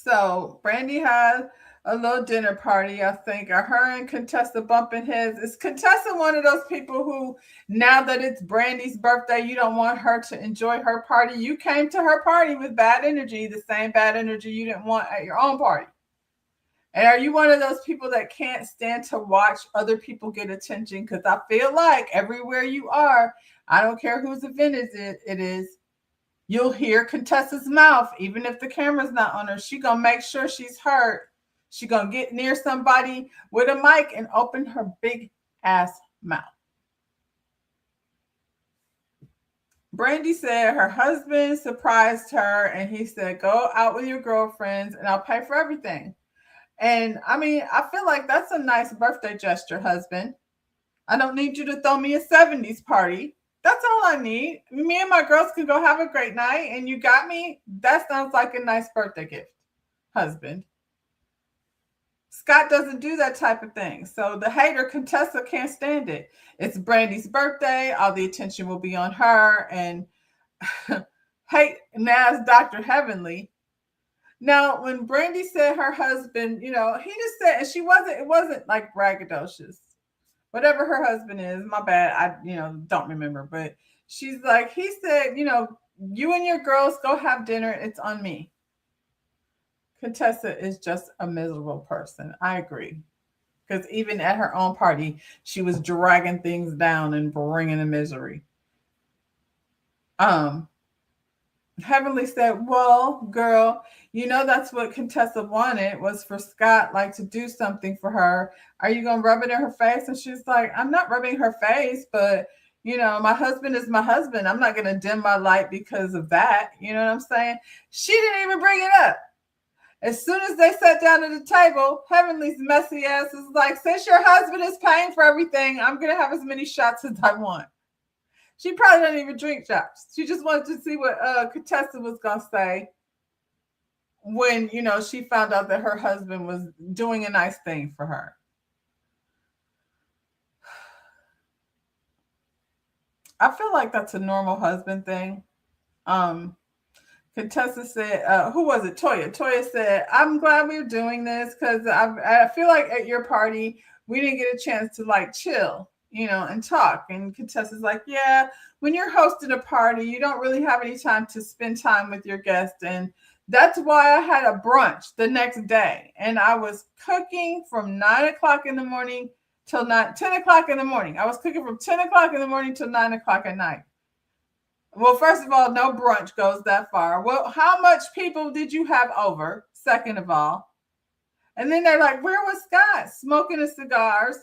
So Brandy had a little dinner party, I think. Are her and Contessa bumping heads? Is Contessa one of those people who, now that it's Brandy's birthday, you don't want her to enjoy her party? You came to her party with bad energy, the same bad energy you didn't want at your own party. And are you one of those people that can't stand to watch other people get attention? Because I feel like everywhere you are, I don't care whose event it is, you'll hear Contessa's mouth, even if the camera's not on her. She gonna make sure she's heard. She gonna get near somebody with a mic and open her big ass mouth. Brandy said her husband surprised her and he said, "Go out with your girlfriends and I'll pay for everything." And I mean, I feel like that's a nice birthday gesture, husband. I don't need you to throw me a 70s party. That's all I need. Me and my girls can go have a great night and you got me. That sounds like a nice birthday gift, husband. Scott doesn't do that type of thing. So the hater Contessa can't stand it. It's Brandy's birthday. All the attention will be on her. And hey, now it's Dr. Heavenly. Now, when Brandy said her husband, he just said, and it wasn't like braggadocious. Whatever her husband is, my bad. I don't remember. But she's like, he said, you and your girls go have dinner. It's on me. Contessa is just a miserable person. I agree. Because even at her own party, she was dragging things down and bringing the misery. Heavenly said, "Well, girl, that's what Contessa wanted, was for Scott like to do something for her. Are you gonna rub it in her face?" And she's like, "I'm not rubbing her face, but my husband is my husband. I'm not gonna dim my light because of that." You know what I'm saying? She didn't even bring it up. As soon as they sat down at the table, Heavenly's messy ass is like, "Since your husband is paying for everything, I'm gonna have as many shots as I want." She probably doesn't even drink shots. She just wanted to see what Contessa was gonna say when she found out that her husband was doing a nice thing for her. I feel like that's a normal husband thing. Contessa said, who was it? Toya. Toya said, "I'm glad we're doing this because I feel like at your party we didn't get a chance to like chill, and talk." And Contessa's like, "Yeah, when you're hosting a party, you don't really have any time to spend time with your guests. And that's why I had a brunch the next day. And I was cooking from 9 o'clock in the morning till 10 o'clock in the morning. I was cooking from 10 o'clock in the morning till 9 o'clock at night." Well, first of all, no brunch goes that far. Well, how much people did you have over? Second of all. And then they're like, "Where was Scott?" Smoking his cigars.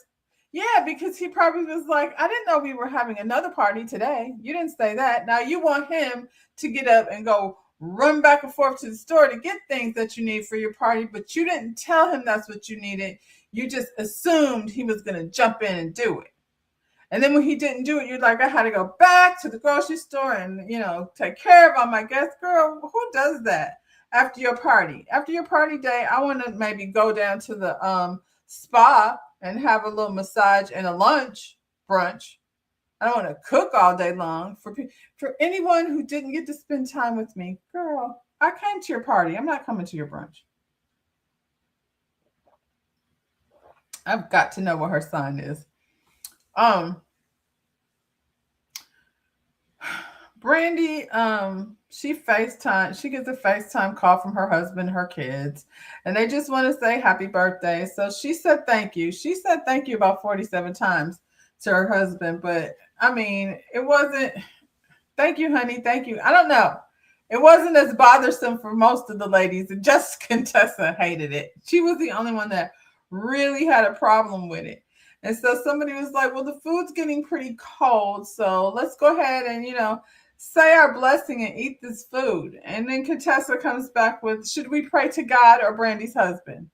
Yeah, because he probably was like, "I didn't know we were having another party today. You didn't say that." Now you want him to get up and go run back and forth to the store to get things that you need for your party, but you didn't tell him that's what you needed. You just assumed he was going to jump in and do it. And then when he didn't do it, you're like, "I had to go back to the grocery store and, take care of all my guests." Girl, who does that after your party? After your party day, I want to maybe go down to the spa and have a little massage and a brunch. I don't want to cook all day long. For anyone who didn't get to spend time with me, girl, I came to your party. I'm not coming to your brunch. I've got to know what her sign is. Brandy, she gets a FaceTime call from her husband, her kids, and they just want to say happy birthday. So she said thank you. She said thank you about 47 times to her husband, but I mean, it wasn't thank you, honey, thank you. I don't know. It wasn't as bothersome for most of the ladies. Just Contessa hated it. She was the only one that really had a problem with it. And so somebody was like, "Well, the food's getting pretty cold, so let's go ahead and, say our blessing and eat this food." And then Contessa comes back with, "Should we pray to God or Brandy's husband?"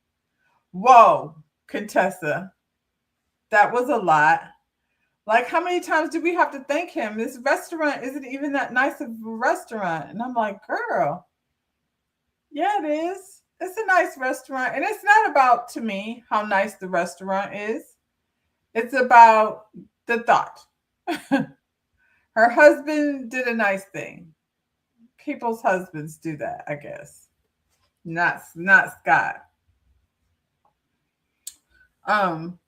Whoa, Contessa, that was a lot. Like, how many times do we have to thank him? This restaurant isn't even that nice of a restaurant. And I'm like, girl, yeah, it is. It's a nice restaurant. And it's not about, to me, how nice the restaurant is. It's about the thought. Her husband did a nice thing. People's husbands do that, I guess. not Scott. Um,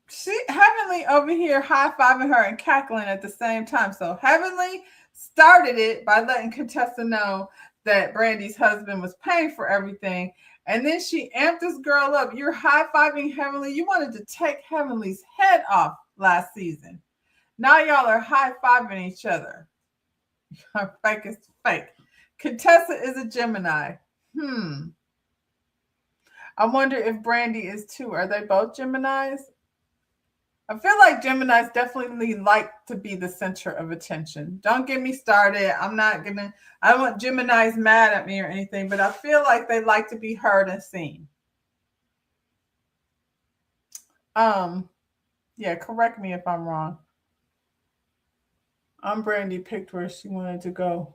she Heavenly over here high fiving her and cackling at the same time. So Heavenly started it by letting Contessa know that Brandy's husband was paying for everything. And then she amped this girl up. You're high fiving Heavenly. You wanted to take Heavenly's head off last season. Now y'all are high fiving each other. Fake is fake. Contessa is a Gemini. I wonder if Brandy is too. Are they both Geminis? I feel like Geminis definitely like to be the center of attention. Don't get me started. I don't want Geminis mad at me or anything, but I feel like they like to be heard and seen. Yeah, correct me if I'm wrong. Brandy picked where she wanted to go.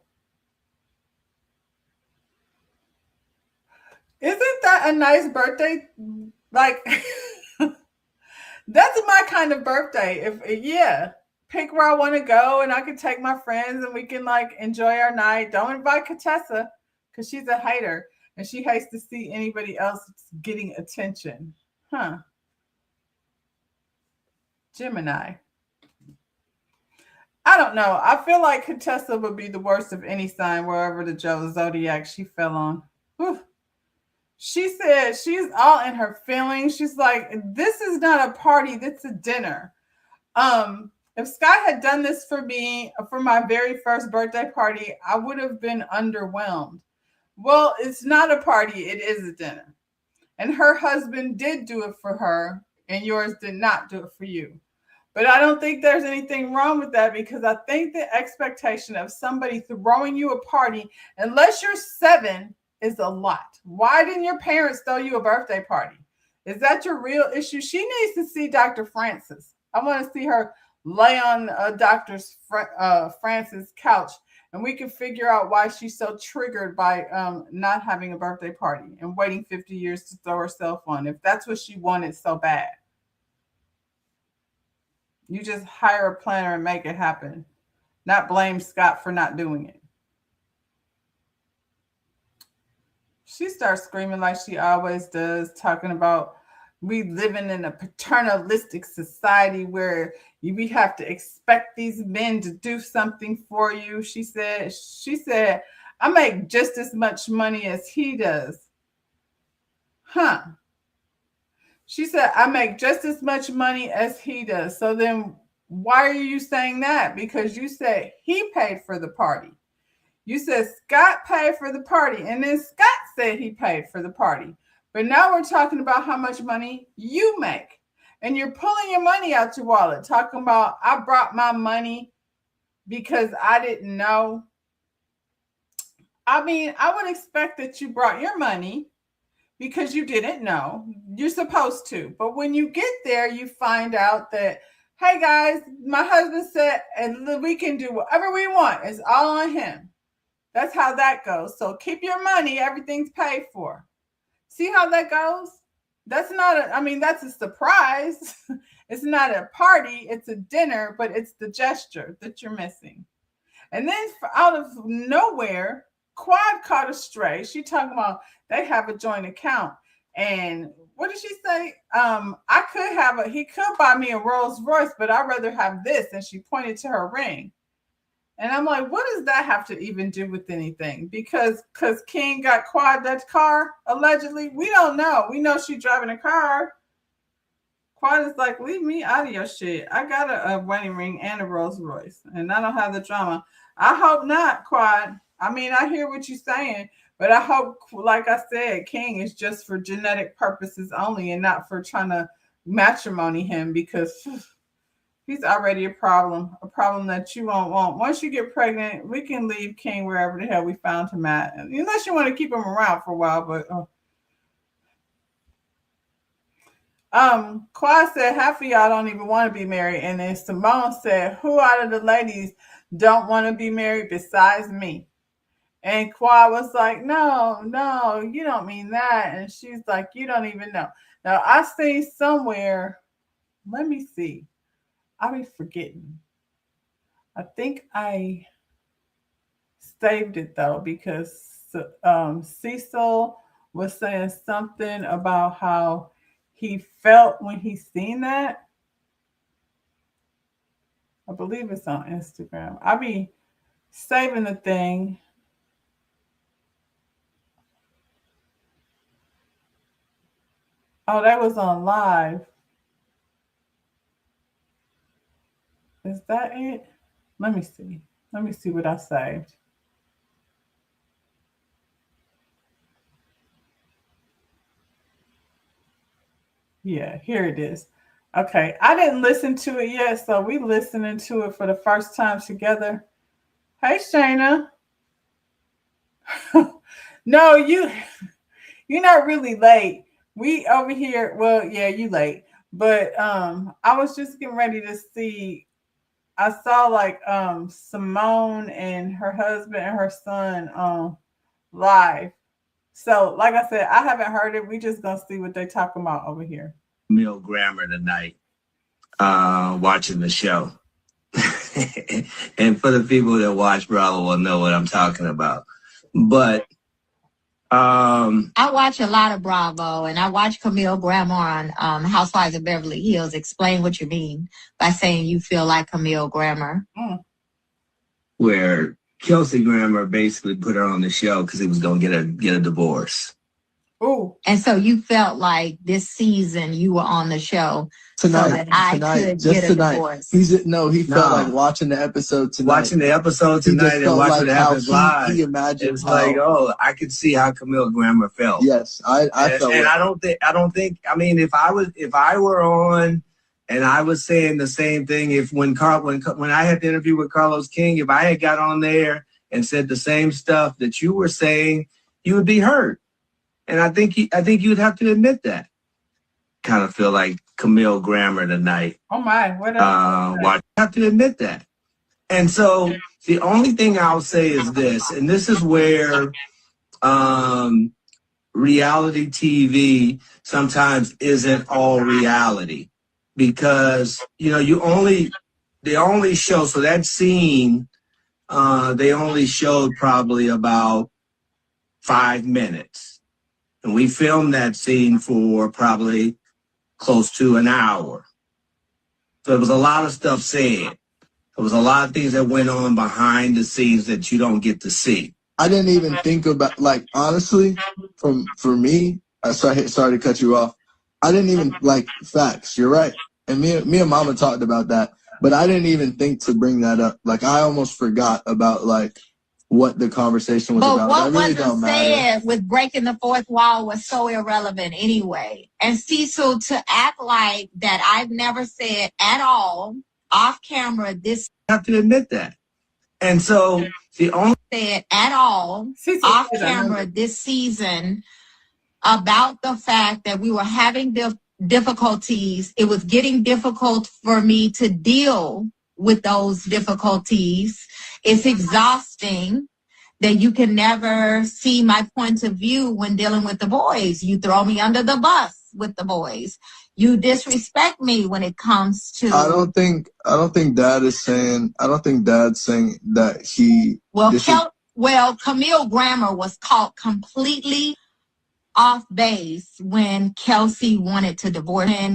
Isn't that a nice birthday? Like, that's my kind of birthday. If yeah, pick where I want to go, and I can take my friends, and we can like enjoy our night. Don't invite Contessa because she's a hater and she hates to see anybody else getting attention. Huh? Gemini. I don't know. I feel like Contessa would be the worst of any sign wherever the Joe Zodiac she fell on. Whew. She said she's all in her feelings. She's like, this is not a party, this is a dinner. If Scott had done this for me for my very first birthday party, I would have been underwhelmed. Well, it's not a party, it is a dinner. And her husband did do it for her, and yours did not do it for you. But I don't think there's anything wrong with that because I think the expectation of somebody throwing you a party, unless you're 7, is a lot. Why didn't your parents throw you a birthday party? Is that your real issue? She needs to see Dr. Francis. I want to see her lay on Dr. Francis' couch and we can figure out why she's so triggered by not having a birthday party and waiting 50 years to throw herself on. If that's what she wanted so bad, you just hire a planner and make it happen, not blame Scott for not doing it. She starts screaming like she always does, talking about we living in a paternalistic society where we have to expect these men to do something for you. She said, I make just as much money as he does. Huh. She said, I make just as much money as he does. So then why are you saying that? Because you said he paid for the party. You said Scott paid for the party, and then Scott said he paid for the party. But now we're talking about how much money you make. And you're pulling your money out your wallet, talking about I brought my money because I didn't know. I mean, I would expect that you brought your money because you didn't know. You're supposed to. But when you get there, you find out that, hey guys, my husband said, and we can do whatever we want. It's all on him. That's how that goes. So keep your money. Everything's paid for. See how that goes? That's not that's a surprise. It's not a party. It's a dinner, but it's the gesture that you're missing. And then out of nowhere, Quad caught a stray. She talking about they have a joint account. And what did she say? He could buy me a Rolls Royce, but I'd rather have this. And she pointed to her ring. And I'm like, what does that have to even do with anything? Because King got Quad that car, allegedly. We don't know. We know she's driving a car. Quad is like, leave me out of your shit. I got a wedding ring and a Rolls Royce, and I don't have the drama. I hope not, Quad. I mean, I hear what you're saying, but I hope, like I said, King is just for genetic purposes only and not for trying to matrimony him because he's already a problem that you won't want. Once you get pregnant, we can leave King wherever the hell we found him at, unless you want to keep him around for a while. But Quad said half of y'all don't even want to be married, and then Simone said, who out of the ladies don't want to be married besides me? And Quad was like, no, you don't mean that. And she's like, you don't even know. Now I seen somewhere, let me see. I be forgetting. I think I saved it though, because Cecil was saying something about how he felt when he seen that. I believe it's on Instagram. I'll be saving the thing. Oh, that was on live. Is that it? Let me see. Let me see what I saved. Yeah, here it is. Okay, I didn't listen to it yet, so we listening to it for the first time together. Hey, Shayna. No, you're not really late. We over here. Well, yeah, you late. But I was just getting ready to see. I saw like Simone and her husband and her son live. So, like I said, I haven't heard it. We just gonna see what they talking about over here. Camille Grammer tonight, watching the show. And for the people that watch Bravo will know what I'm talking about. But I watch a lot of Bravo, and I watch Camille Grammer on Housewives of Beverly Hills. Explain what you mean by saying you feel like Camille Grammer. Where Kelsey Grammer basically put her on the show because he was going to get a divorce. Ooh. And so you felt like this season you were on the show tonight, so that I could just get a tonight. divorce. He felt like watching the episode tonight. Watching the episode tonight and watching like it happen live. He imagined it's like, oh, I could see how Camille Grammer felt. Yes, I felt. And I don't think. I mean, if I were on, and I was saying the same thing, when I had the interview with Carlos King, if I had got on there and said the same stuff that you were saying, you would be hurt. And I think you'd have to admit that. Kind of feel like Camille Grammer tonight. Oh my, what else? Have to admit that. And so the only thing I'll say is this, and this is where reality TV sometimes isn't all reality, because they only show, so that scene they only showed probably about 5 minutes. And we filmed that scene for probably close to an hour. So there was a lot of stuff said. There was a lot of things that went on behind the scenes that you don't get to see. I didn't even think about, like, honestly, for me, sorry to cut you off. I didn't even, like, facts. You're right. And me and Mama talked about that. But I didn't even think to bring that up. Like, I almost forgot about, like, what the conversation was about. But what wasn't said with breaking the fourth wall was so irrelevant anyway. And Cecil, to act like that I've never said at all off camera this. I have to admit that. And so the only said at all off camera this season about the fact that we were having difficulties. It was getting difficult for me to deal with those difficulties. It's exhausting that you can never see my point of view when dealing with the boys. You throw me under the bus with the boys. You disrespect me when it comes to. I don't think Dad's saying that he. Well, Camille Grammer was caught completely off base when Kelsey wanted to divorce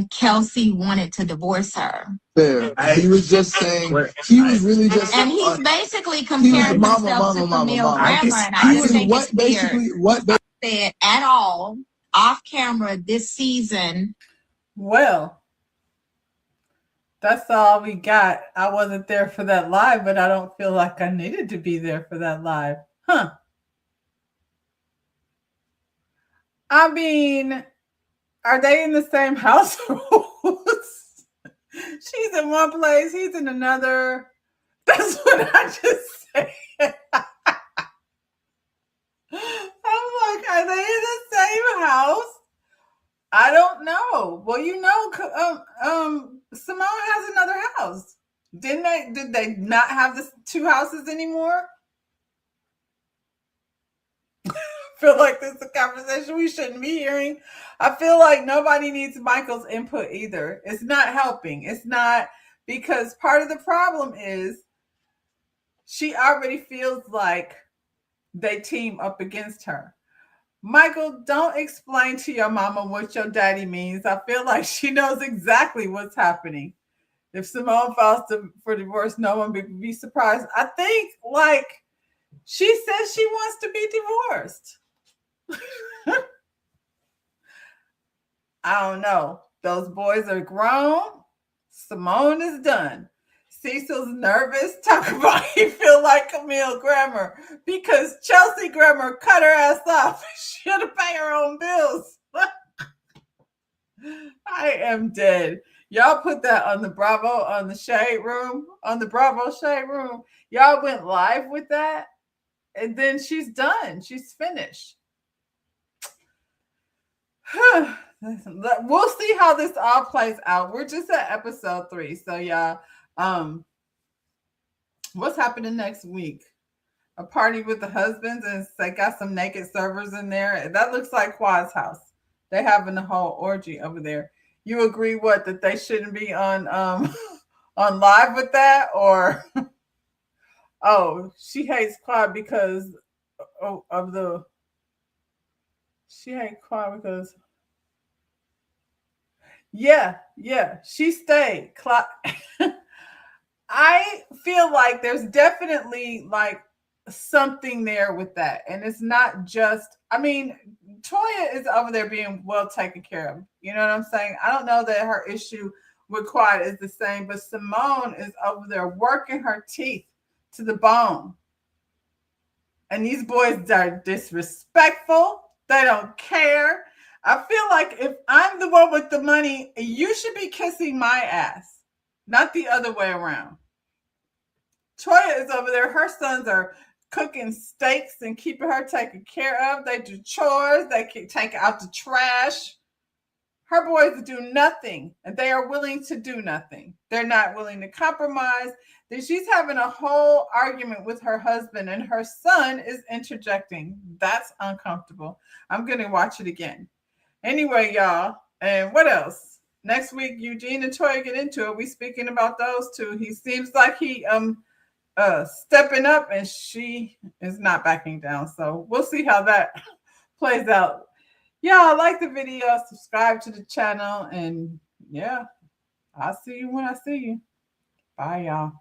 her. Fair. He was just saying, he was really just. And he's basically comparing himself to Camille Grammer, and I just think it's weird. What said at all off camera this season. Well, that's all we got. I wasn't there for that live, but I don't feel like I needed to be there for that live. Huh. I mean, are they in the same household? She's in one place, he's in another. That's what I just said. I'm like, are they in the same house? I don't know. Well, Simone has another house. Did they not have the 2 houses anymore? Feel like this is a conversation we shouldn't be hearing. I feel like nobody needs Michael's input either. It's not helping. It's not, because part of the problem is she already feels like they team up against her. Michael, don't explain to your mama what your daddy means. I feel like she knows exactly what's happening. If Simone files for divorce, no one would be surprised. I think, like, she says she wants to be divorced. I don't know. Those boys are grown. Simone is done. Cecil's nervous. Talk about he feel like Camille Grammer because Chelsea Grammer cut her ass off. She had to pay her own bills. I am dead. Y'all put that on the Bravo, on the Shade Room, on the Bravo Shade Room. Y'all went live with that. And then she's done. She's finished. We'll see how this all plays out. We're just at episode 3. So y'all, what's happening next week? A party with the husbands, and they got some naked servers in there. That looks like Quad's house. They're having a whole orgy over there. You agree that they shouldn't be on on live with that, or oh, she hates Quad because of the she hates Quad because yeah, she stayed. I feel like there's definitely like something there with that. And it's not just, I mean, Toya is over there being well taken care of. You know what I'm saying? I don't know that her issue with Quad is the same, but Simone is over there working her teeth to the bone. And these boys are disrespectful. They don't care. I feel like if I'm the one with the money, you should be kissing my ass, not the other way around. Toya is over there. Her sons are cooking steaks and keeping her taken care of. They do chores. They can take out the trash. Her boys do nothing, and they are willing to do nothing. They're not willing to compromise. Then she's having a whole argument with her husband, and her son is interjecting. That's uncomfortable. I'm going to watch it again. Anyway, y'all, and what else? Next week, Eugene and Toya get into it. We speaking about those two. He seems like he stepping up, and she is not backing down. So we'll see how that plays out. Y'all like the video, subscribe to the channel, and yeah, I'll see you when I see you. Bye, y'all.